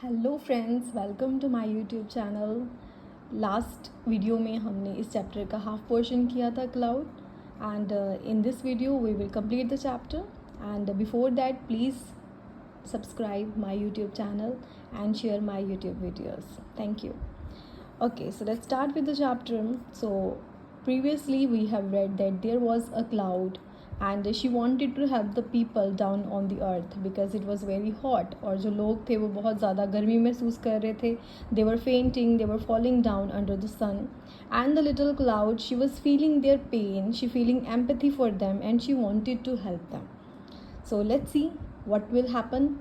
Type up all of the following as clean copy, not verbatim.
Hello friends, welcome to my YouTube channel. Last video में हमने इस चैप्टर का हाफ पोर्शन किया था cloud, and in this video we will complete the chapter. And before that please subscribe my YouTube channel and share my YouTube videos. Thank you. Okay, so let's start with the chapter. So previously we have read that there was a cloud and she wanted to help the people down on the earth because it was very hot, और जो लोग थे वो बहुत ज़्यादा गर्मी महसूस कर रहे थे. They were fainting, they were falling down under the sun, and the little cloud, she was feeling their pain, she feeling empathy for them, and she wanted to help them. So let's see what will happen.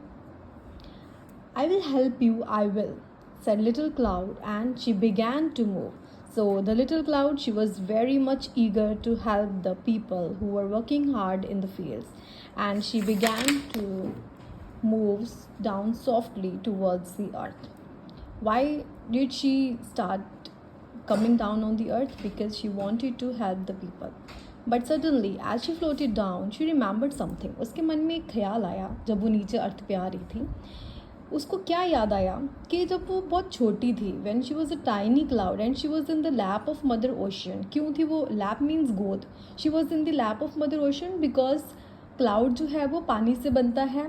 I will help you, I will, said little cloud, and she began to move. So the little cloud, she was very much eager to help the people who were working hard in the fields, and she began to move down softly towards the earth. Why did she start coming down on the earth? Because she wanted to help the people. But suddenly, as she floated down, she remembered something. उसके मन में एक ख्याल आया जब वो नीचे अर्थ पे आ रही थी. उसको क्या याद आया कि जब वो बहुत छोटी थी, when she was a tiny cloud and she was in the lap of mother ocean. क्यों थी वो? लैप मीन्स गोद. She was in the lap of mother ocean because cloud जो है वो पानी से बनता है.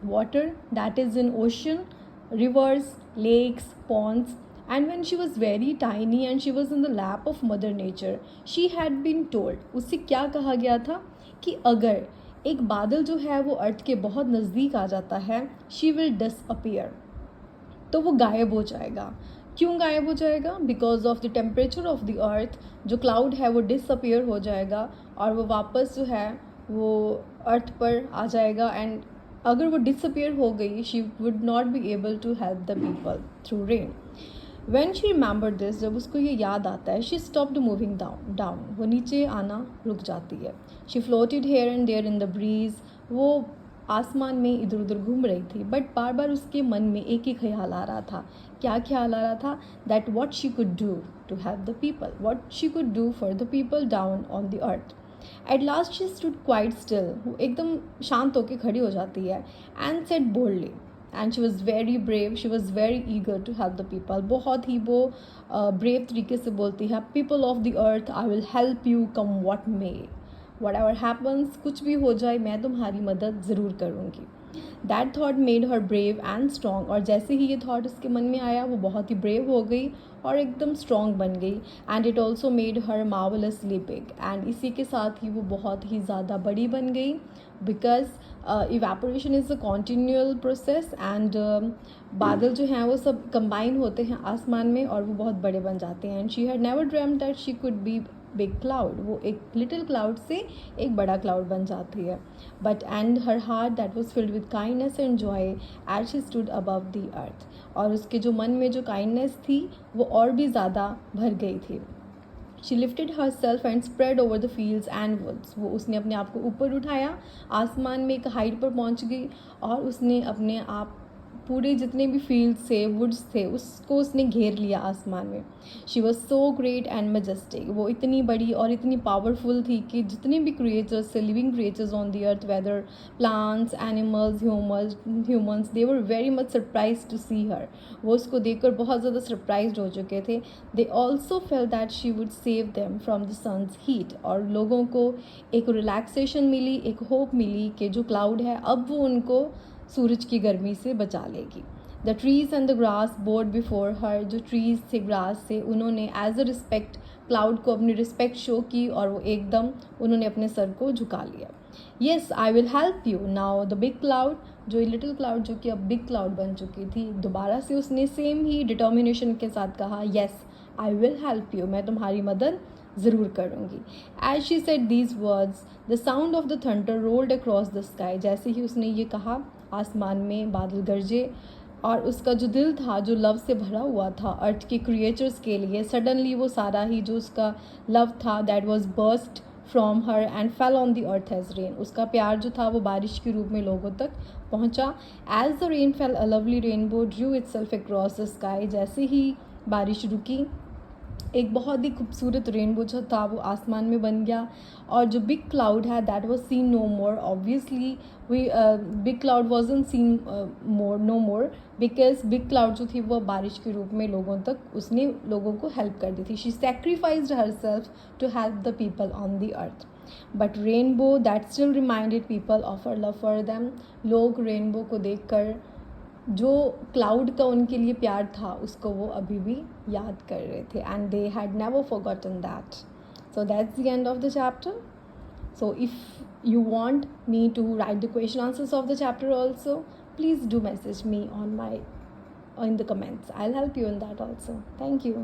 Water that is in ocean, rivers, lakes, ponds. And when she was very tiny and she was in the lap of mother nature, she had been told, उससे क्या कहा गया था कि अगर एक बादल जो है वो अर्थ के बहुत नज़दीक आ जाता है, शी विल डिसअपियर, तो वो गायब हो जाएगा. क्यों गायब हो जाएगा? Because of the temperature of the अर्थ. जो क्लाउड है वो डिसअपियर हो जाएगा और वो वापस जो है वो अर्थ पर आ जाएगा. एंड अगर वो डिसअपियर हो गई, she would not be able to help the people through rain. When she remembered this, जब उसको ये याद आता है, she stopped moving down. वो नीचे आना रुक जाती है. She floated here and there in the breeze. वो आसमान में इधर उधर घूम रही थी, बट बार बार उसके मन में एक ही ख्याल आ रहा था. क्या ख्याल आ रहा था? That what she could do to help the people, what she could do for the people down on the earth. At last she stood quite still. वो एकदम शांत होकर खड़ी हो जाती है. And said boldly, and she was very brave, she was very eager to help the people. बहुत ही वो ब्रेव तरीके से बोलती है, people of the earth, I will help you come what may, whatever happens, कुछ भी हो जाए मैं तुम्हारी मदद ज़रूर करूँगी. That thought made her brave and strong. और जैसे ही ये थाट उसके मन में आया, वो बहुत ही ब्रेव हो गई और एकदम स्ट्रॉन्ग बन गई. And it also made her marvellously big. And इसी के साथ ही वो बहुत ही ज़्यादा बड़ी बन गई. Because evaporation is a continual process, and बादल जो हैं वो सब कंबाइन होते हैं आसमान में और वो बहुत बड़े बन जाते हैं. And she had never dreamed that she could be big cloud. वो एक लिटिल क्लाउड से एक बड़ा क्लाउड बन जाती है. But and her heart that was filled with kindness and joy as she stood above the earth. और उसके जो मन में जो काइंडनेस थी वो और भी ज़्यादा भर गई थी. She lifted herself and spread over the fields and woods. वो उसने अपने आप को ऊपर उठाया, आसमान में एक हाइट पर पहुंच गई और उसने अपने आप पूरे जितने भी फील्ड्स थे, वुड्स थे, उसको उसने घेर लिया आसमान में. She was so great and Majestic. वो इतनी बड़ी और इतनी पावरफुल थी कि जितने भी क्रिएचर्स थे, living creatures on the earth, whether plants, animals, humans, they were very much surprise to see her. वो उसको देखकर बहुत ज़्यादा सरप्राइज हो चुके थे. They also fell that she would save them from the sun's heat. और लोगों को एक रिलैक्सेशन मिली, एक होप मिली कि जो क्लाउड है अब वो उनको सूरज की गर्मी से बचा लेगी. The trees and the grass board before her. जो ट्रीज थे, ग्रास थे, उन्होंने एज अ रिस्पेक्ट क्लाउड को अपनी रिस्पेक्ट शो की और वो एकदम उन्होंने अपने सर को झुका लिया. Yes, I will help you now the big cloud. जो लिटिल क्लाउड जो कि अब बिग क्लाउड बन चुकी थी, दोबारा से उसने सेम ही डिटर्मिनेशन के साथ कहा, yes I will help you, मैं तुम्हारी मदद ज़रूर करूँगी. As she said these words, the sound of the thunder rolled across the sky. जैसे ही उसने ये कहा, आसमान में बादल गरजे और उसका जो दिल था, जो लव से भरा हुआ था अर्थ के क्रिएचर्स के लिए, सडनली वो सारा ही जो उसका लव था, that was burst from her and fell on the earth as rain. उसका प्यार जो था वो बारिश के रूप में लोगों तक पहुंचा. As the rain fell, a lovely rainbow drew itself across the sky. जैसे ही बारिश रुकी, एक बहुत ही खूबसूरत रेनबो जो था वो आसमान में बन गया, और जो बिग क्लाउड है that was seen no more. Obviously we big cloud wasn't seen more no more, because big cloud जो थी वो बारिश के रूप में लोगों तक उसने लोगों को हेल्प कर दी थी. She sacrificed herself to help the people on the earth. But rainbow that still reminded people of her love for them. लोग रेनबो को देखकर जो क्लाउड का उनके लिए प्यार था उसको वो अभी भी याद कर रहे थे, and they had never forgotten that. So that's the end of the chapter. So if you want me to write the question answers of the chapter also, please do message me on my in the comments. I'll help you in that also. Thank you.